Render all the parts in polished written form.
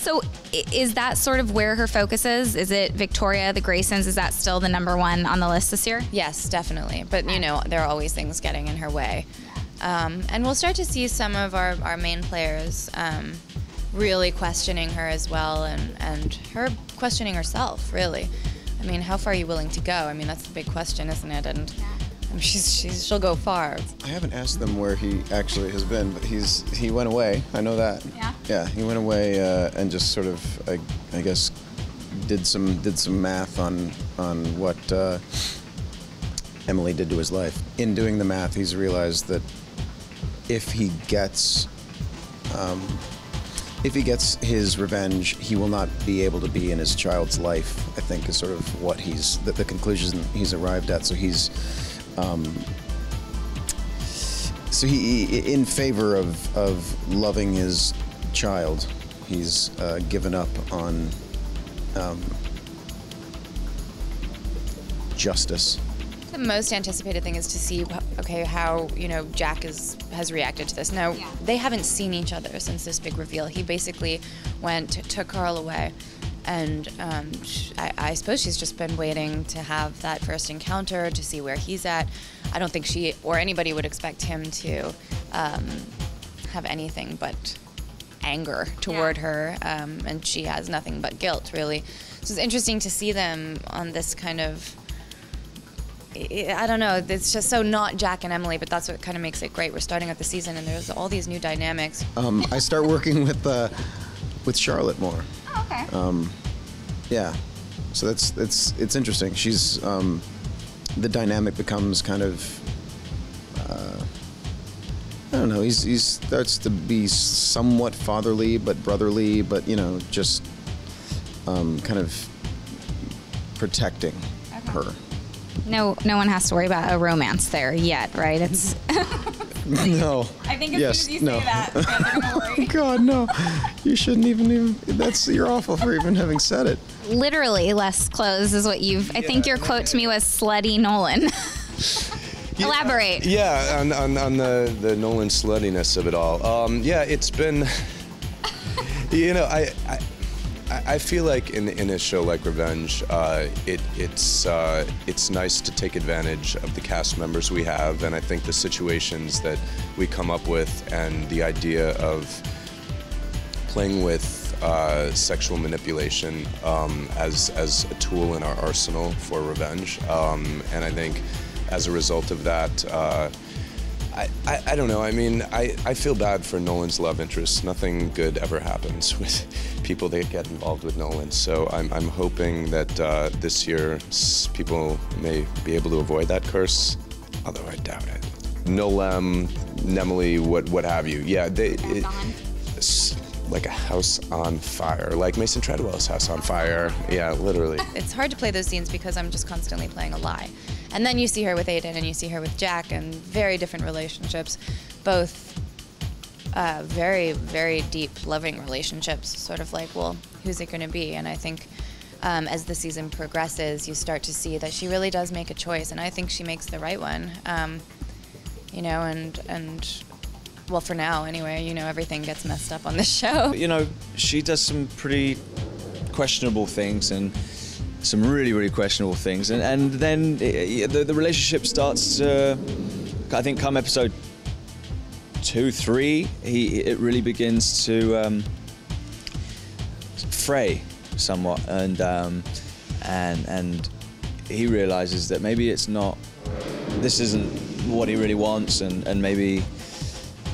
So is that sort of where her focus is? Is it Victoria, the Graysons? Is that still the #1 on the list this year? Yes, definitely. But, you know, there are always things getting in her way. And we'll start to see some of our main players really questioning her as well, and her questioning herself, really. I mean, how far are you willing to go? I mean, that's the big question, isn't it? And I mean, she'll go far. I haven't asked them where he actually has been, but he went away. I know that. Yeah. Yeah, he went away and just sort of, I guess, did some math on what Emily did to his life. In doing the math, he's realized that if he gets his revenge, he will not be able to be in his child's life, I think, is sort of what the conclusion he's arrived at. So he's, in favor of loving his child, he's given up on justice. The most anticipated thing is to see, okay, how, you know, Jack has reacted to this. Now, they haven't seen each other since this big reveal. He basically took Carl away, and I suppose she's just been waiting to have that first encounter to see where he's at. I don't think she or anybody would expect him to have anything but anger toward her, and she has nothing but guilt, really. So it's interesting to see them on this kind of, I don't know, it's just so not Jack and Emily, but that's what kind of makes it great. We're starting out the season, and there's all these new dynamics. I start working with Charlotte more. Oh, okay. Yeah, so it's interesting. She's the dynamic becomes kind of I don't know. He starts to be somewhat fatherly, but brotherly, but you know, just kind of protecting her. No one has to worry about a romance there yet, right? It's No. I think as soon as you say that, they're gonna worry. Oh God, no! You shouldn't even. You're awful for even having said it. Literally less clothes is what you've. I think your quote to me was "slutty Nolan." Elaborate. Yeah, on the Nolan sluttiness of it all. Yeah, it's been. You know, I feel like in a show like Revenge, it's nice to take advantage of the cast members we have, and I think the situations that we come up with and the idea of playing with sexual manipulation as a tool in our arsenal for revenge, and I think as a result of that. I don't know. I mean, I feel bad for Nolan's love interest. Nothing good ever happens with people that get involved with Nolan. So I'm hoping that this year people may be able to avoid that curse, although I doubt it. Nolem, Nemily, what have you. Yeah, it's like a house on fire, like Mason Treadwell's house on fire. Yeah, literally. It's hard to play those scenes because I'm just constantly playing a lie. And then you see her with Aiden and you see her with Jack, and very different relationships, both very, very deep, loving relationships, sort of like, well, who's it going to be? And I think as the season progresses, you start to see that she really does make a choice, and I think she makes the right one. You know, and well, for now anyway, you know, everything gets messed up on this show. You know, she does some pretty questionable things and some really, really questionable things, and then the relationship starts to, I think, come episode 2, 3, it really begins to fray somewhat, and he realizes that maybe this isn't what he really wants, and maybe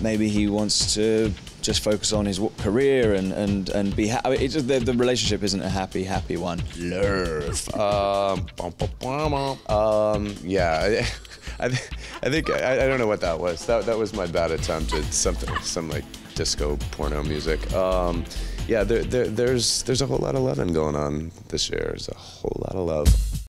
he wants to just focus on his career and be happy. The relationship isn't a happy one. Love. Yeah, I think I don't know what that was. That was my bad attempt at some like disco porno music. Yeah, there's a whole lot of loving going on this year. There's a whole lot of love.